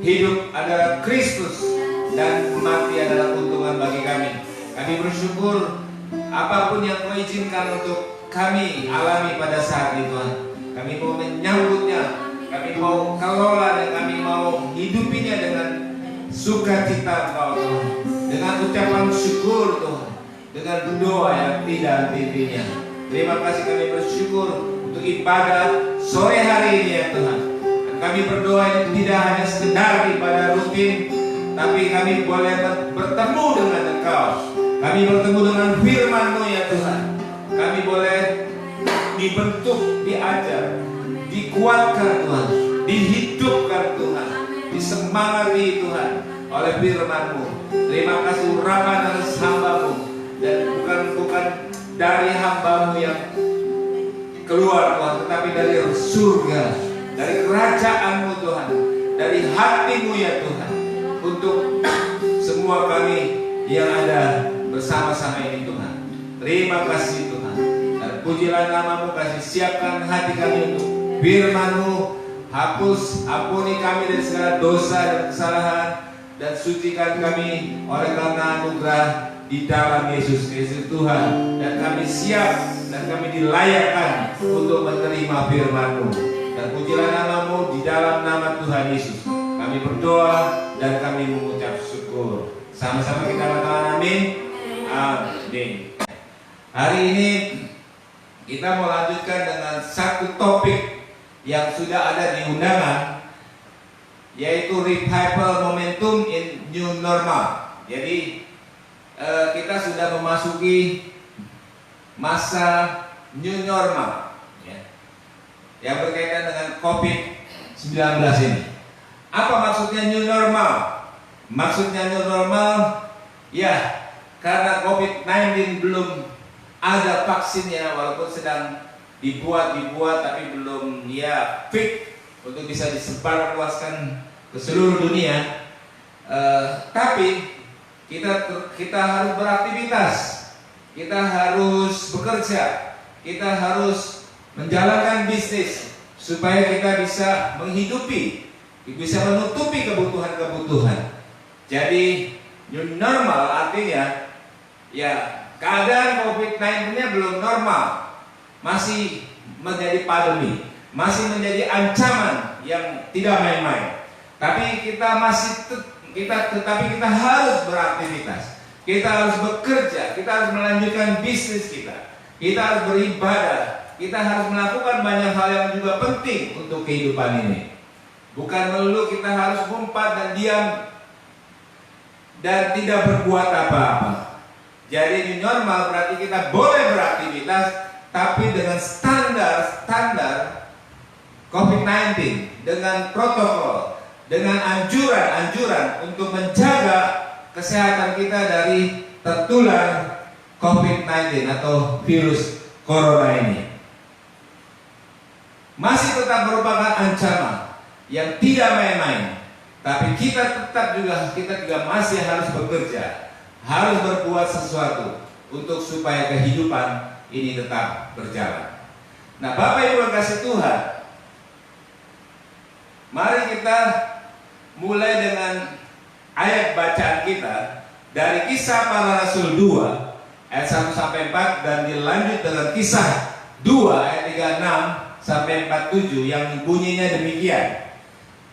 hidup adalah Kristus dan mati adalah keuntungan bagi kami. Kami bersyukur apapun yang Kau izinkan untuk kami alami pada saat ini Tuhan. Kami mau menyambutnya, kami mau kelola, dan kami mau hidupinya dengan sukacita Engkau Tuhan, dengan ucapan syukur Tuhan, dengan doa yang tidak henti-hentinya. Terima kasih, kami bersyukur untuk ibadah sore hari ini ya Tuhan. Dan kami berdoa ini tidak hanya sekedar ibadah rutin, tapi kami boleh bertemu dengan Engkau. Kami bertemu dengan firman-Mu ya Tuhan. Kami boleh dibentuk, diajar, dikuatkan Tuhan, dihidupkan Tuhan, disemangati Tuhan oleh firman-Mu. Terima kasih urapan dari hamba-Mu, dan bukan dari hamba-Mu yang keluar Tuhan, tetapi dari surga, dari kerajaan-Mu Tuhan, dari hati-Mu ya Tuhan, untuk semua kami yang ada bersama-sama ini Tuhan. Terima kasih Tuhan, dan pujilah nama-Mu. Kasih siapkan hati kami untuk firman-Mu. Hapus, ampuni kami dari segala dosa dan kesalahan, dan sucikan kami oleh karena anugerah di dalam Yesus Kristus Tuhan. Dan kami siap dan kami dilayakkan untuk menerima firman-Mu. Dan pujilah nama-Mu di dalam nama Tuhan Yesus. Kami berdoa dan kami mengucap syukur. Sama-sama kita katakan amin. Amin. Hari ini kita mau lanjutkan dengan satu topik yang sudah ada di undangan, yaitu Revival Momentum in New Normal. Jadi kita sudah memasuki masa New Normal ya, yang berkaitan dengan COVID-19 ini. Apa maksudnya New Normal? Maksudnya New Normal ya, karena COVID-19 belum ada vaksinnya, walaupun sedang dibuat tapi belum ya fit untuk bisa disebarluaskan ke seluruh dunia. Tapi kita harus beraktivitas, kita harus bekerja, kita harus menjalankan bisnis supaya kita bisa menghidupi, bisa menutupi kebutuhan-kebutuhan. Jadi new normal artinya ya keadaan COVID-19-nya belum normal, masih menjadi pandemi, masih menjadi ancaman yang tidak main-main. Tapi kita harus beraktivitas, kita harus bekerja, kita harus melanjutkan bisnis kita harus beribadah, kita harus melakukan banyak hal yang juga penting untuk kehidupan ini. Bukan melulu kita harus ngumpat dan diam dan tidak berbuat apa-apa. Jadi new normal berarti kita boleh beraktivitas, tapi dengan standar COVID-19, dengan protokol, dengan anjuran untuk menjaga kesehatan kita dari tertular COVID-19 atau virus corona ini. Masih tetap merupakan ancaman yang tidak main-main, tapi kita juga masih harus bekerja, harus berbuat sesuatu untuk supaya kehidupan ini tetap berjalan. Nah, Bapak Ibu yang kasih Tuhan, mari kita mulai dengan ayat bacaan kita dari Kisah Para Rasul 2 ayat 1 sampai 4, dan dilanjut dengan Kisah 2 ayat 36 sampai 47 yang bunyinya demikian.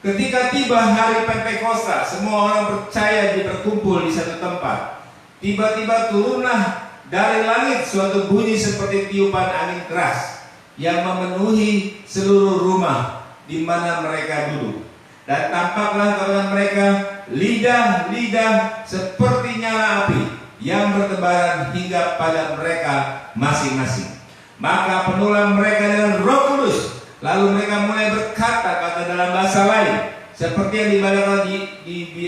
Ketika tiba hari Pentakosta, semua orang percaya berkumpul di satu tempat. Tiba-tiba turunlah dari langit suatu bunyi seperti tiupan angin keras yang memenuhi seluruh rumah di mana mereka duduk. Dan tampaklah kepada mereka lidah-lidah seperti nyala api yang bertebaran hingga pada mereka masing-masing. Maka penuhlah mereka dengan Roh Kudus. Lalu mereka mulai berkata-kata dalam bahasa lain, seperti yang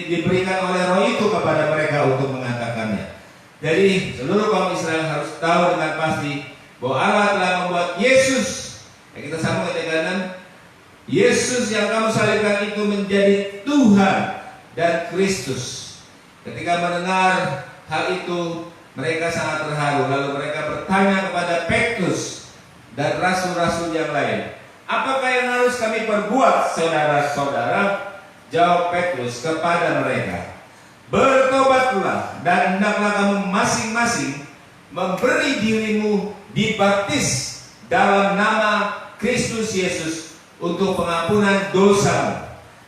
diberikan oleh Roh itu kepada mereka untuk mengatakannya. Jadi seluruh kaum Israel harus tahu dengan pasti bahwa Allah telah membuat Yesus, kita sambung ayat kanan, Yesus yang kamu salibkan itu menjadi Tuhan dan Kristus. Ketika mendengar hal itu, mereka sangat terharu. Lalu mereka bertanya kepada Petrus dan rasul-rasul yang lain, apakah yang harus kami perbuat, saudara-saudara? Jawab Petrus kepada mereka, bertobatlah dan hendaklah kamu masing-masing memberi dirimu dibaptis dalam nama Kristus Yesus untuk pengampunan dosamu.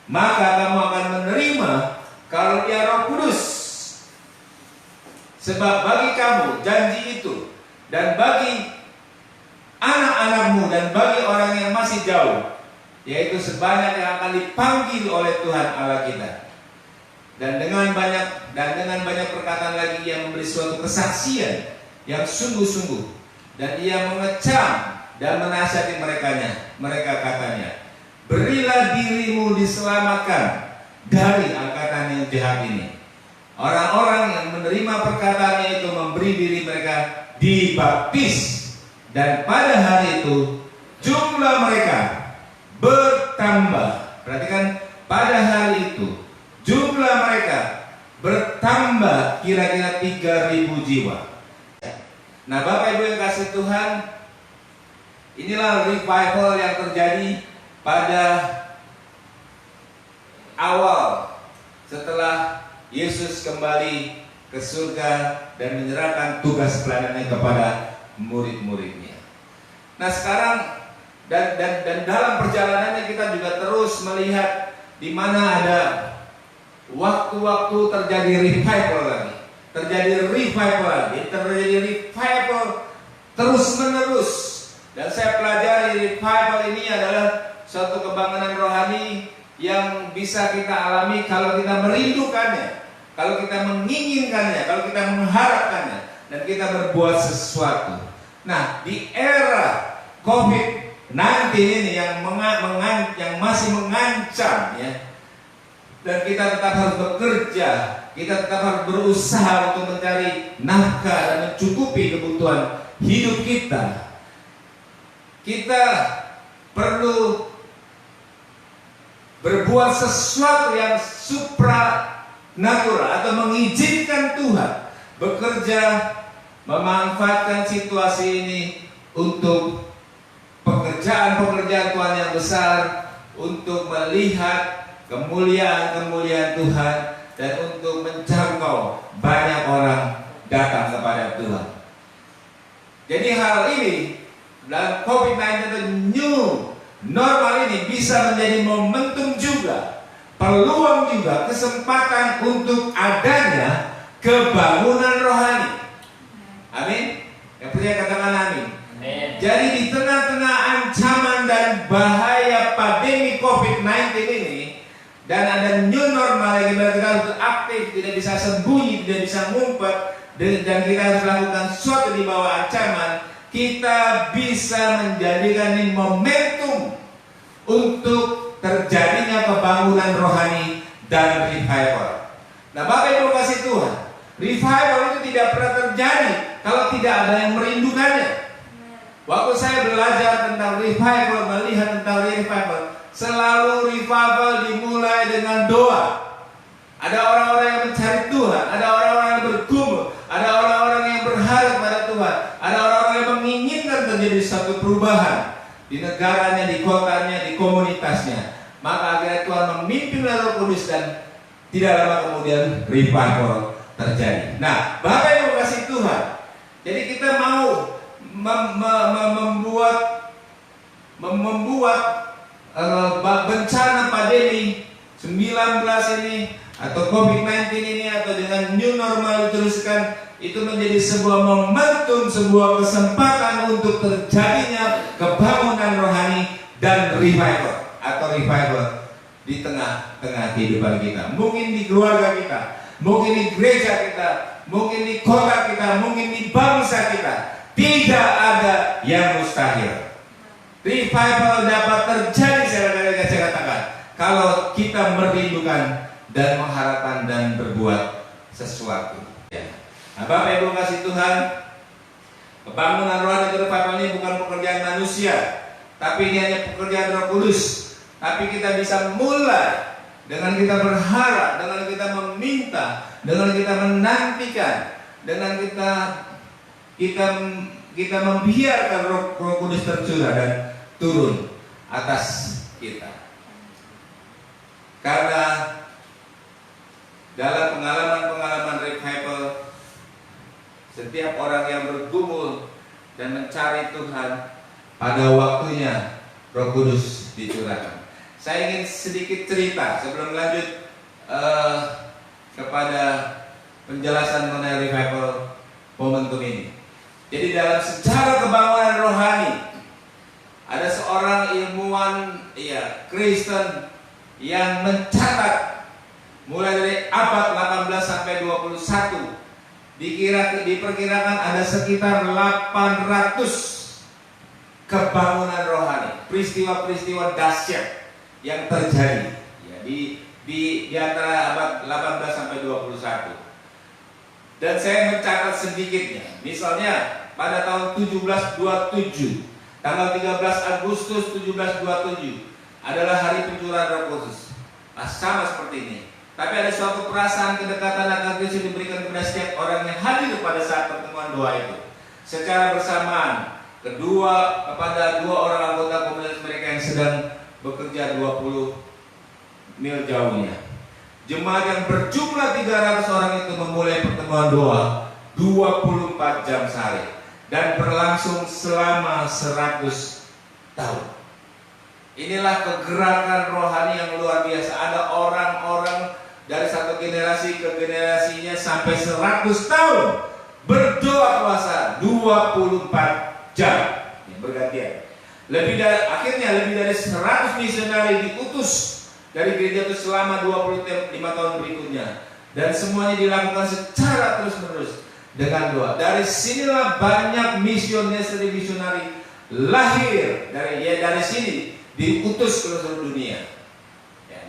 Maka kamu akan menerima karunia Roh Kudus. Sebab bagi kamu janji itu, dan bagi anak-anakmu dan bagi orang yang masih jauh, yaitu sebanyak yang akan dipanggil oleh Tuhan Allah kita. Dan dengan banyak perkataan lagi ia memberi suatu kesaksian yang sungguh-sungguh, dan ia mengecam dan menasihati mereka katanya, berilah dirimu diselamatkan dari angkatan yang jahat ini. Orang-orang yang menerima perkataannya itu memberi diri mereka dibaptis, dan pada hari itu jumlah mereka bertambah. Perhatikan, pada hari itu jumlah mereka bertambah kira-kira 3.000 jiwa. Nah, Bapak Ibu yang kasih Tuhan, inilah revival yang terjadi pada awal setelah Yesus kembali ke surga dan menyerahkan tugas pelayanannya kepada murid-muridnya. Nah, sekarang dan dalam perjalanannya kita juga terus melihat di mana ada waktu-waktu terjadi revival lagi, terjadi revival terus-menerus. Dan saya pelajari revival ini adalah suatu kebangunan rohani yang bisa kita alami kalau kita merindukannya, kalau kita menginginkannya, kalau kita mengharapkannya, dan kita berbuat sesuatu. Nah, di era COVID-19 ini yang masih mengancam ya, dan kita tetap harus bekerja, kita tetap harus berusaha untuk mencari nafkah dan mencukupi kebutuhan hidup kita. Kita perlu berbuat sesuatu yang supranatural atau mengizinkan Tuhan bekerja, memanfaatkan situasi ini untuk pekerjaan-pekerjaan Tuhan yang besar, untuk melihat kemuliaan-kemuliaan Tuhan, dan untuk menjangkau banyak orang datang kepada Tuhan. Jadi hal ini dalam COVID-19 new normal ini bisa menjadi momentum juga, peluang juga, kesempatan untuk adanya kebangunan rohani. Amin. Yang percaya katakan amin. Jadi di tengah-tengah ancaman dan bahaya pandemi COVID-19 ini, dan ada new normal yang kita harus aktif, tidak bisa sembunyi, tidak bisa ngumpet, dan kita harus lakukan sesuatu di bawah ancaman, kita bisa menjadikan ini momentum untuk terjadinya kebangunan rohani dan revival. Nah, Bapak Ibu kasih Tuhan, revival itu tidak pernah terjadi kalau tidak ada yang merindukannya. Waktu saya belajar tentang revival, melihat tentang revival, selalu revival dimulai dengan doa. Ada orang-orang yang mencari Tuhan, ada orang-orang yang bergumul, ada orang-orang yang berharap pada Tuhan, ada orang-orang yang menginginkan terjadi satu perubahan di negaranya, di kotanya, di komunitasnya. Maka akhirnya Tuhan memimpin Roh Kudus dan tidak lama kemudian revival terjadi. Nah, Bapak Ibu kasih Tuhan, jadi kita mau membuat bencana pandemi 19 ini atau COVID-19 ini, atau dengan new normal diteruskan, itu menjadi sebuah momentum, sebuah kesempatan untuk terjadinya kebangunan rohani dan revival atau revival di tengah-tengah kehidupan kita. Mungkin di keluarga kita, mungkin di gereja kita, mungkin di kota kita, mungkin di bangsa kita. Tidak ada yang mustahil. Revival dapat terjadi, saya katakan, kalau kita merindukan dan mengharapkan dan berbuat sesuatu. Nah, Bapak Ibu kasih Tuhan, kebangunan rohani revival ini bukan pekerjaan manusia, tapi ini hanya pekerjaan Roh Kudus. Tapi kita bisa mulai dengan kita berharap, dengan kita meminta, dengan kita menantikan, dengan kita membiarkan Roh Kudus tercurah dan turun atas kita. Karena dalam pengalaman-pengalaman revival, setiap orang yang bergumul dan mencari Tuhan, pada waktunya Roh Kudus dicurahkan. Saya ingin sedikit cerita sebelum lanjut kepada penjelasan mengenai revival momentum ini. Jadi dalam sejarah kebangunan rohani, ada seorang ilmuwan Kristen yang mencatat mulai dari abad 18 sampai 21, diperkirakan ada sekitar 800 kebangunan rohani, peristiwa-peristiwa dahsyat yang terjadi di antara abad 18 sampai 21. Dan saya mencatat sedikitnya. Misalnya pada tahun 1727, tanggal 13 Agustus 1727 adalah hari pencurahan Roh Kudus. Sama seperti ini. Tapi ada suatu perasaan kedekatan akan Kristus diberikan kepada setiap orang yang hadir pada saat pertemuan doa itu. Secara bersamaan kepada dua orang anggota komunitas mereka yang sedang bekerja 20 mil jauhnya. Jemaat yang berjumlah 300 orang itu memulai pertemuan doa 24 jam sehari dan berlangsung selama 100 tahun. Inilah kegerakan rohani yang luar biasa. Ada orang-orang dari satu generasi ke generasinya sampai 100 tahun berdoa puasa 24 jam bergantian. Akhirnya lebih dari 100 misionari diutus dari gereja itu selama 25 tahun berikutnya, dan semuanya dilakukan secara terus-menerus dengan doa. Dari sinilah banyak misionari lahir dari sini, diutus ke seluruh dunia.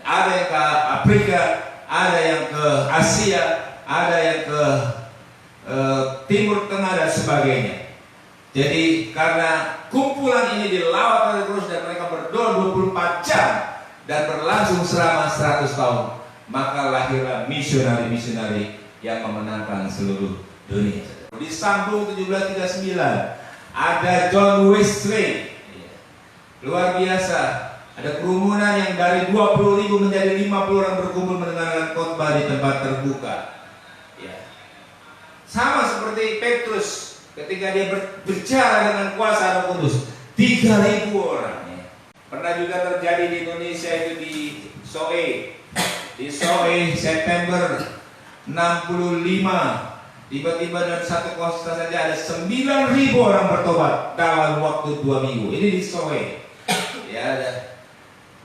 Ada yang ke Afrika, ada yang ke Asia, ada yang ke Timur Tengah dan sebagainya. Jadi karena kumpulan ini dilawat oleh terus dan mereka berdoa 24 jam dan berlangsung selama 100 tahun, maka lahirlah misionari-misionari yang memenangkan seluruh dunia. Di Sambung 1739 ada John Wesley, luar biasa. Ada kerumunan yang dari 20.000 menjadi 50 orang berkumpul mendengarkan khotbah di tempat terbuka. Sama seperti Petrus ketika dia berbicara dengan kuasa Roh Kudus, 3.000 orang. Pernah juga terjadi di Indonesia itu di Soe. Di Soe September 65, tiba-tiba dalam satu kota saja ada 9.000 orang bertobat dalam waktu 2 minggu. Ini di Soe. Dan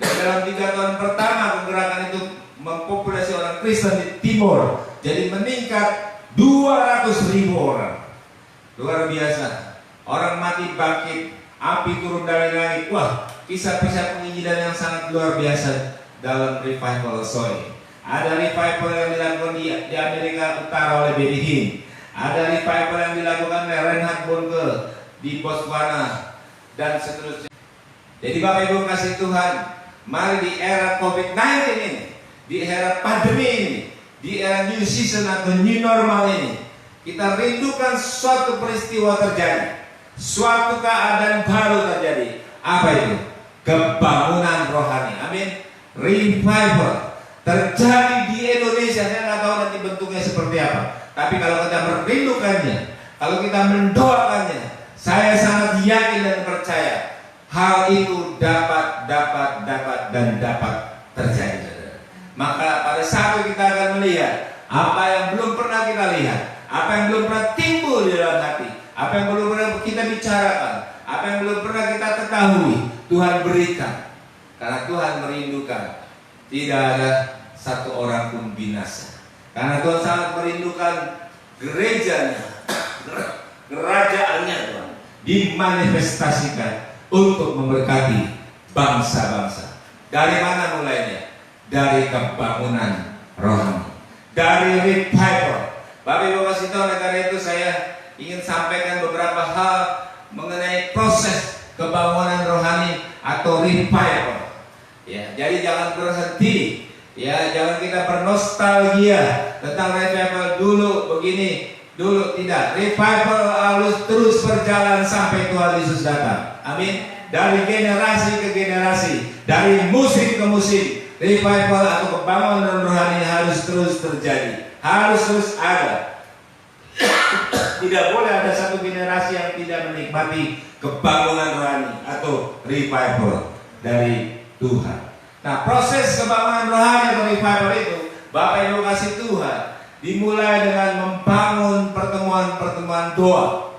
dalam 3 tahun pertama kegerakan itu mempopulasi orang Kristen di Timur, jadi meningkat 200.000 orang. Luar biasa. Orang mati bangkit, api turun dari langit. Wah, kisah-kisah penginjilan yang sangat luar biasa dalam revival Soe. Ada revival yang dilakukan di Amerika Utara oleh Benny Hinn. Ada revival yang dilakukan oleh Reinhard Bonnke di Botswana dan seterusnya. Jadi Bapak Ibu kasih Tuhan, mari di era COVID-19 ini, di era pandemi ini, di era new season atau new normal ini, kita rindukan suatu peristiwa terjadi, suatu keadaan baru terjadi. Apa itu? Kebangunan rohani. Amin. Revival terjadi di Indonesia. Saya nggak tahu nanti bentuknya seperti apa. Tapi kalau kita merindukannya, kalau kita mendoakannya, saya sangat yakin dan percaya hal itu dapat terjadi. Maka pada saat itu kita akan melihat apa yang belum pernah kita lihat, apa yang belum pernah timbul di dalam hati, apa yang belum pernah kita bicarakan, apa yang belum pernah kita ketahui, Tuhan berikan. Karena Tuhan merindukan tidak ada satu orang pun binasa. Karena Tuhan sangat merindukan gerejanya, kerajaannya Tuhan dimanifestasikan untuk memberkati bangsa-bangsa. Dari mana mulainya? Dari kebangunan rohani, dari revival. Bapak Ibu kasih tahu, karena itu saya ingin sampaikan beberapa hal mengenai proses kebangunan rohani atau revival. Jadi jangan berhenti, jangan kita bernostalgia tentang revival dulu begini, dulu tidak. Revival harus terus berjalan sampai Tuhan Yesus datang. Amin. Dari generasi ke generasi, dari musim ke musim, revival atau kebangunan rohani harus terus terjadi, harus terus ada. Tidak boleh ada satu generasi yang tidak menikmati kebangunan rohani atau revival dari Tuhan. Nah, proses kebangunan rohani atau revival itu, Bapak Ibu kasih Tuhan, dimulai dengan membangun pertemuan-pertemuan doa.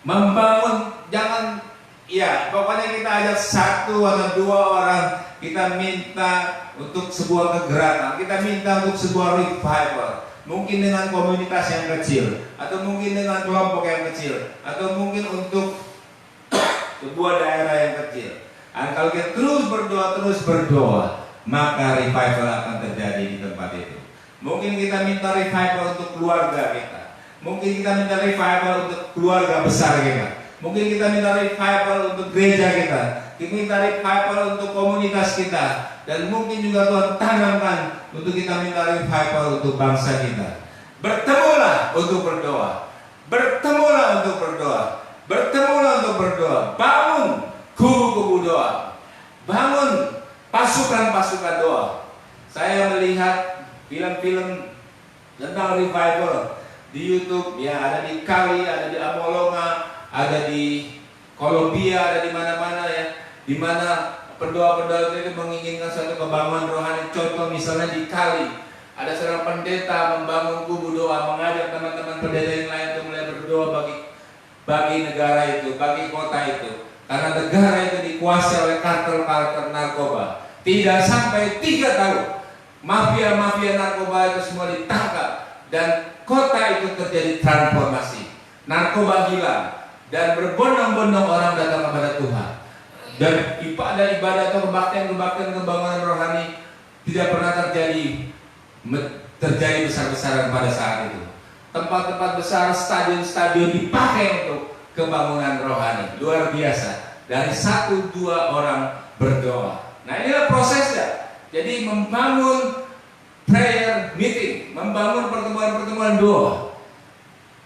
Membangun, jangan, ya pokoknya kita ajak satu atau dua orang, kita minta untuk sebuah kegerakan, kita minta untuk sebuah revival. Mungkin dengan komunitas yang kecil, atau mungkin dengan kelompok yang kecil, atau mungkin untuk sebuah daerah yang kecil. Dan kalau kita terus berdoa, maka revival akan terjadi di tempat itu. Mungkin kita minta revival untuk keluarga kita, mungkin kita minta revival untuk keluarga besar kita, mungkin kita minta revival untuk gereja kita, kita minta revival untuk komunitas kita, dan mungkin juga Tuhan tanamkan untuk kita minta revival untuk bangsa kita. Bertemulah untuk berdoa, bertemulah untuk berdoa, bertemulah untuk berdoa. Bangun kubu-kubu doa, bangun pasukan-pasukan doa. Saya melihat film-film tentang revival di YouTube, ya ada di Kali, ada di Amolonga, ada di Kolombia, ada di mana-mana ya, di mana pendoa-pendoa itu menginginkan suatu kebangunan rohani. Contoh misalnya di Kali, ada seorang pendeta membangun kubu doa, mengajak teman-teman pendeta yang lain untuk mulai berdoa bagi negara itu, bagi kota itu. Karena negara itu dikuasai oleh kartel-kartel narkoba. Tidak sampai 3 tahun, mafia-mafia narkoba itu semua ditangkap, dan kota itu terjadi transformasi. Narkoba hilang, dan berbondong-bondong orang datang kepada Tuhan. Dan ibadah-ibadah atau kebaktian kebangunan rohani tidak pernah terjadi besar-besaran pada saat itu. Tempat-tempat besar, stadion-stadion dipakai untuk kebangunan rohani. Luar biasa. Dari 1-2 orang berdoa. Nah, inilah prosesnya. Jadi membangun prayer meeting, membangun pertemuan-pertemuan doa.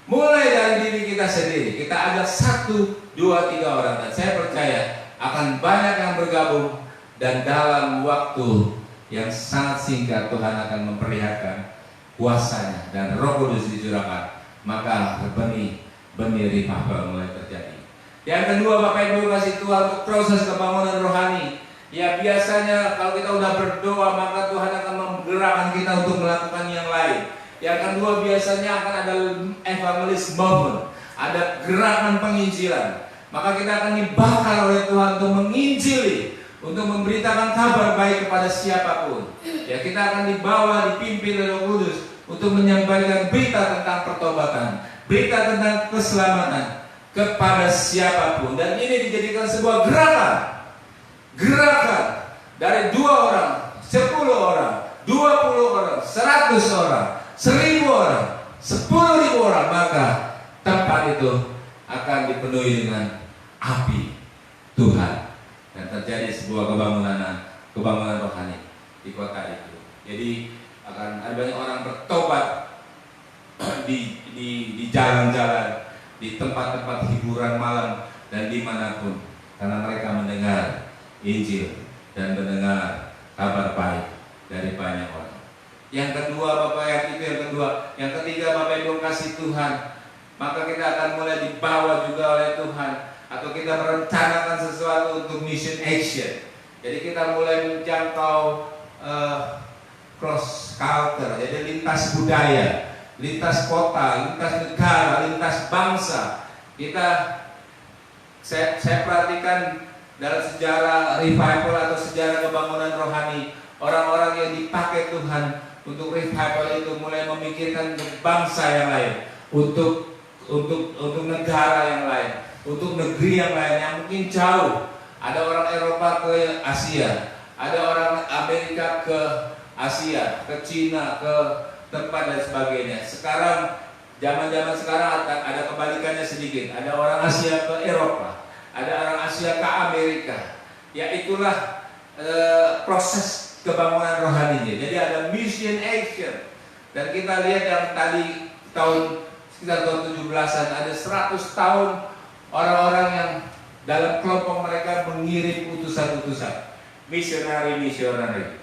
Mulai dari diri kita sendiri. Kita ajak 1, 2, 3 orang. Dan saya percaya akan banyak yang bergabung, dan dalam waktu yang sangat singkat Tuhan akan memperlihatkan kuasanya dan Roh Kudus dicurahkan. Maka benih revival mulai terjadi. Yang kedua, Bapak Ibu kasih Tuhan, untuk proses kebangunan rohani, ya biasanya kalau kita udah berdoa, maka Tuhan akan menggerakkan kita untuk melakukan yang lain. Yang kedua, biasanya akan ada evangelist movement, ada gerakan penginjilan. Maka kita akan dibakar oleh Tuhan untuk menginjili, untuk memberitakan kabar baik kepada siapapun. Ya, kita akan dibawa, dipimpin oleh Roh Kudus untuk menyampaikan berita tentang pertobatan, berita tentang keselamatan kepada siapapun. Dan ini dijadikan sebuah gerakan dari 2 orang, 10 orang, 20 orang, 100 orang, 1000 orang, 10.000 orang. Maka tempat itu akan dipenuhi dengan api Tuhan, dan terjadi sebuah kebangunan rohani di kota itu. Jadi akan ada banyak orang bertobat di jalan-jalan, di tempat-tempat hiburan malam, dan dimanapun, karena mereka mendengar Injil dan mendengar kabar baik dari banyak orang. Yang kedua, Bapak, yang kedua. Yang ketiga, Bapak Ibu kasih Tuhan, maka kita akan mulai dibawa juga oleh Tuhan, atau kita merencanakan sesuatu untuk mission action. Jadi kita mulai menjangkau cross culture, jadi lintas budaya, lintas kota, lintas negara, lintas bangsa. Saya perhatikan dalam sejarah revival atau sejarah kebangunan rohani, orang-orang yang dipakai Tuhan untuk revival itu mulai memikirkan untuk bangsa yang lain, untuk negara yang lain, untuk negeri yang lain yang mungkin jauh. Ada orang Eropa ke Asia, ada orang Amerika ke Asia, ke Cina, ke tempat dan sebagainya. Sekarang zaman-zaman sekarang ada kebalikannya sedikit. Ada orang Asia ke Eropa, ada orang Asia ke Amerika. Ya, itulah proses kebangunan rohaninya. Jadi ada mission action. Dan kita lihat yang tadi sekitar tahun 17-an, ada 100 tahun orang-orang yang dalam kelompok mereka mengirim utusan-utusan. misionari-misionari.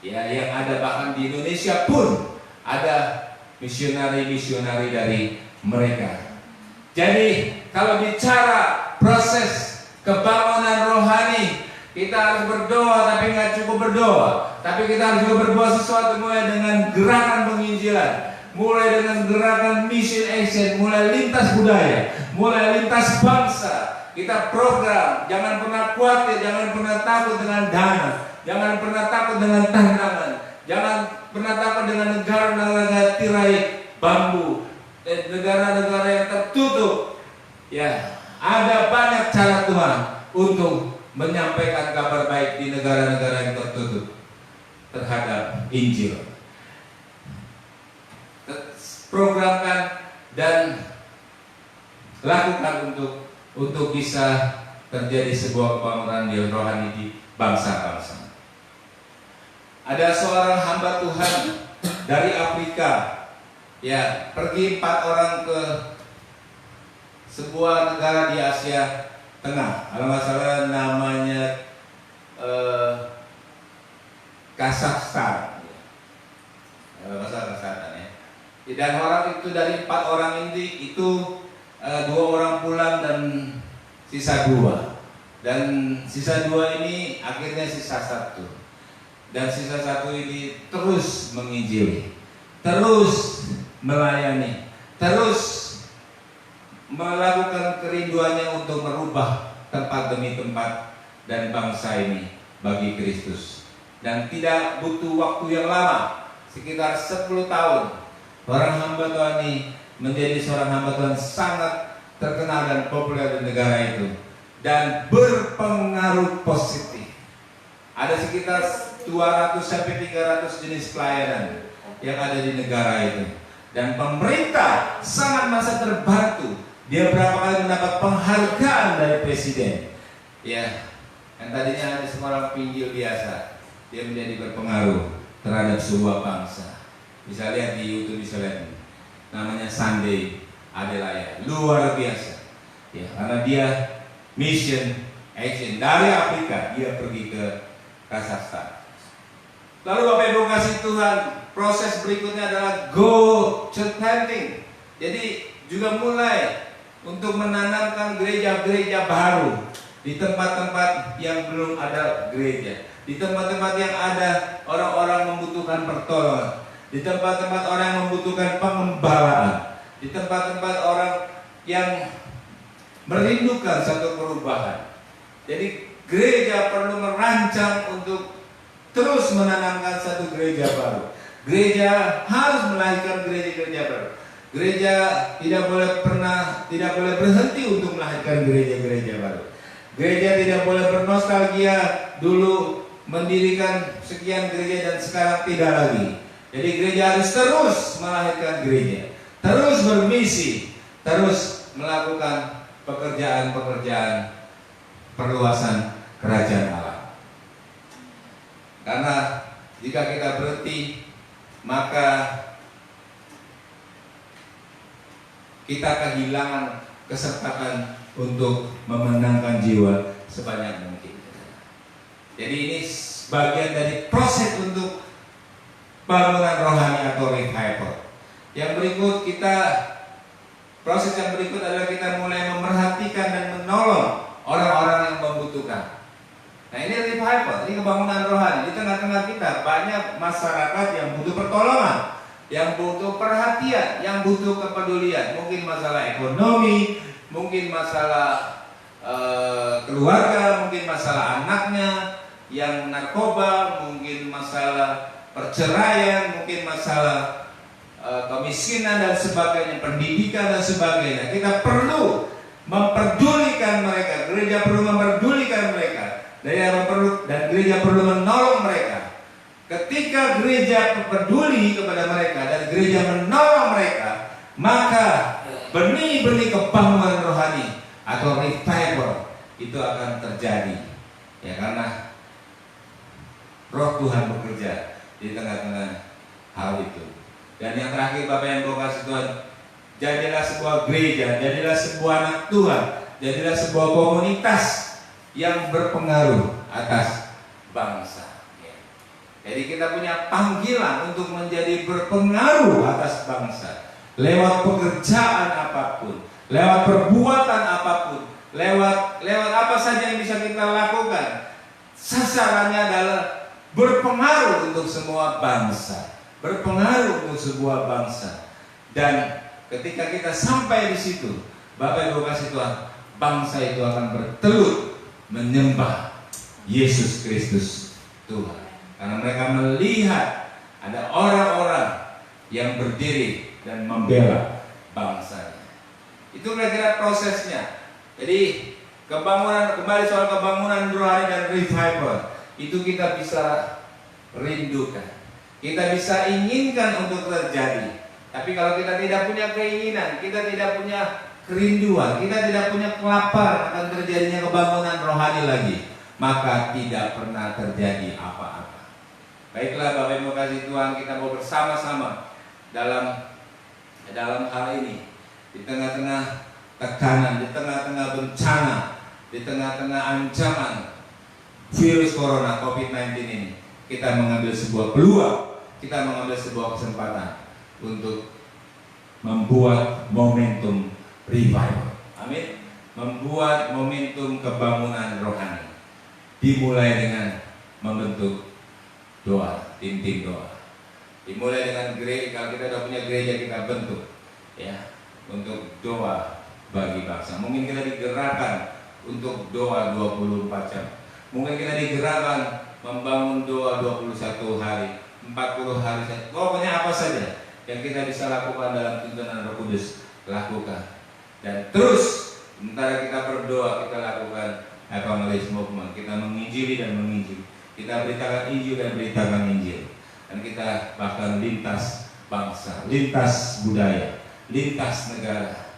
Ya, yang ada bahkan di Indonesia pun ada misionari-misionari dari mereka. Jadi kalau bicara proses kebangunan rohani, kita harus berdoa, tapi nggak cukup berdoa. Tapi kita harus juga berbuat sesuatu, mulai dengan gerakan penginjilan, mulai dengan gerakan mission action, mulai lintas budaya, mulai lintas bangsa. Kita program, jangan pernah khawatir, jangan pernah takut dengan dana, jangan pernah takut dengan tantangan, jangan pernah takut dengan negara-negara tirai bambu, negara-negara yang tertutup. Ya, ada banyak cara Tuhan untuk menyampaikan kabar baik di negara-negara yang tertutup terhadap Injil. Programkan dan lakukan untuk bisa terjadi sebuah kebangunan di rohani di bangsa-bangsa. Ada seorang hamba Tuhan dari Afrika, ya, pergi 4 orang ke sebuah negara di Asia Tengah. Kalau nggak salah namanya Kazakhstan. Kazakhstan ya. Dan orang itu, dari 4 orang ini itu 2 orang pulang dan sisa 2. Dan sisa 2 ini akhirnya sisa 1. Dan sisa 1 ini terus menginjili, terus melayani, terus melakukan kerinduannya untuk merubah tempat demi tempat dan bangsa ini bagi Kristus. Dan tidak butuh waktu yang lama, sekitar 10 tahun, orang hamba Tuhan ini menjadi seorang hamba Tuhan sangat terkenal dan populer di negara itu, dan berpengaruh positif. Ada sekitar 200 sampai 300 jenis pelayanan yang ada di negara itu, dan pemerintah sangat merasa terbantu. Dia berapa kali mendapat penghargaan dari presiden. Ya, yang tadinya hanya seorang pinggil biasa, dia menjadi berpengaruh terhadap sebuah bangsa. Bisa lihat di YouTube, bisa lihat ini. Namanya Sunday Adelaya, luar biasa. Ya, karena dia mission action dari Afrika, dia pergi ke Kazakhstan. Lalu Bapak Ibu kasih Tuhan, proses berikutnya adalah go church planting. Jadi juga mulai untuk menanamkan gereja-gereja baru di tempat-tempat yang belum ada gereja, di tempat-tempat yang ada orang-orang membutuhkan pertolongan, di tempat-tempat orang yang membutuhkan pengembalaan, di tempat-tempat orang yang merindukan satu perubahan. Jadi gereja perlu merancang untuk terus menanamkan satu gereja baru. Gereja harus melahirkan gereja-gereja baru. Gereja tidak boleh berhenti untuk melahirkan gereja-gereja baru. Gereja tidak boleh bernostalgia dulu mendirikan sekian gereja dan sekarang tidak lagi. Jadi gereja harus terus melahirkan gereja, terus bermisi, terus melakukan pekerjaan-pekerjaan perluasan kerajaan Allah. Karena jika kita berhenti, maka kita kehilangan kesempatan untuk memenangkan jiwa sebanyak mungkin. Jadi ini bagian dari proses untuk bangunan rohani atau revival. Yang berikut proses yang berikut adalah kita mulai memerhatikan dan menolong orang-orang yang membutuhkan. Nah, ini revival, ini kebangunan rohani. Di tengah-tengah kita banyak masyarakat yang butuh pertolongan, yang butuh perhatian, yang butuh kepedulian. Mungkin masalah ekonomi, mungkin masalah keluarga, mungkin masalah anaknya yang narkoba, mungkin masalah perceraian, mungkin masalah kemiskinan dan sebagainya, pendidikan dan sebagainya. Kita perlu memperdulikan mereka, gereja perlu memperdulikan mereka, dan gereja perlu menolong mereka. Ketika gereja peduli kepada mereka dan gereja menolong mereka, maka benih-benih kebangunan rohani atau revival itu akan terjadi. Ya, karena Roh Tuhan bekerja di tengah-tengah hal itu. Dan yang terakhir, Bapak yang kasih Tuhan, jadilah sebuah gereja, jadilah sebuah anak Tuhan, jadilah sebuah komunitas yang berpengaruh atas bangsa. Ya. Jadi kita punya panggilan untuk menjadi berpengaruh atas bangsa. Lewat pekerjaan apapun, lewat perbuatan apapun, lewat apa saja yang bisa kita lakukan. Sasarannya adalah berpengaruh untuk semua bangsa, berpengaruh untuk sebuah bangsa. Dan ketika kita sampai di situ, Bapak Ibu kasih Tuhan, bangsa itu akan bertelut menyembah Yesus Kristus Tuhan. Karena mereka melihat ada orang-orang yang berdiri dan membela bangsanya. Itu kira-kira prosesnya. Jadi kembali soal kebangunan rohani dan revival itu kita bisa rindukan, kita bisa inginkan untuk terjadi. Tapi kalau kita tidak punya keinginan, kita tidak punya kerinduan, kita tidak punya kelaparan akan terjadinya kebangunan rohani lagi, maka tidak pernah terjadi apa-apa. Baiklah Bapak Ibu kasih Tuhan, kita mau bersama-sama dalam hal ini. Di tengah-tengah tekanan, di tengah-tengah bencana, di tengah-tengah ancaman virus corona COVID-19 ini, kita mengambil sebuah peluang, kita mengambil sebuah kesempatan untuk membuat momentum revival. Amin. Membuat momentum kebangunan rohani. Dimulai dengan membentuk doa, tim-tim doa. Dimulai dengan gereja, kalau kita sudah punya gereja kita bentuk ya, untuk doa bagi bangsa. Mungkin kita digerakkan untuk doa 24 jam. Mungkin kita digerakkan membangun doa 21 hari, 40 hari saja. Pokoknya apa saja yang kita bisa lakukan dalam tuntunan Roh Kudus, lakukan. Dan terus sementara kita berdoa, kita lakukan evangelisme movement. Kita menginjili dan menginjili. Kita beritakan Injil dan beritakan Injil. Dan kita bahkan lintas bangsa, lintas budaya, lintas negara.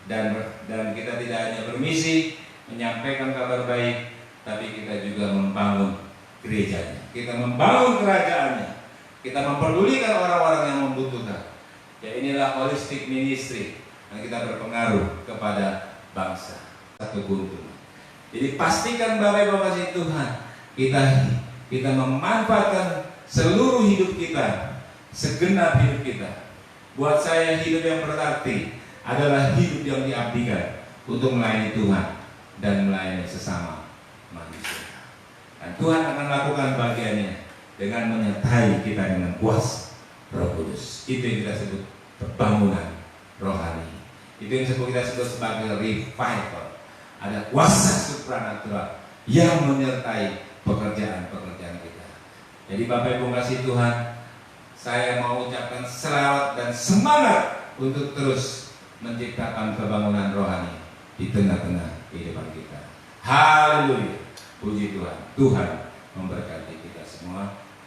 Dan kita tidak hanya bermisi menyampaikan kabar baik, tapi kita juga membangun gerejanya. Kita membangun kerajaannya. Kita memperdulikan orang-orang yang membutuhkan. Ya, inilah holistic ministry yang kita berpengaruh kepada bangsa. Satu keuntungan. Jadi pastikan Bapak Ibu kasih Tuhan, kita memanfaatkan seluruh hidup kita, segenap hidup kita. Buat saya hidup yang berarti adalah hidup yang diabdikan untuk melayani Tuhan dan melayani sesama manusia. Dan Tuhan akan lakukan bagiannya dengan menyertai kita dengan kuasa Roh Kudus. Itu yang kita sebut pembangunan rohani. Itu yang kita sebut sebagai revival. Ada kuasa supranatural yang menyertai pekerjaan-pekerjaan kita. Jadi Bapak Ibu kasih Tuhan, saya mau ucapkan selawat dan semangat untuk terus menciptakan kebangunan rohani di tengah-tengah kehidupan kita. Haleluya. Puji Tuhan. Tuhan memberkati kita semua.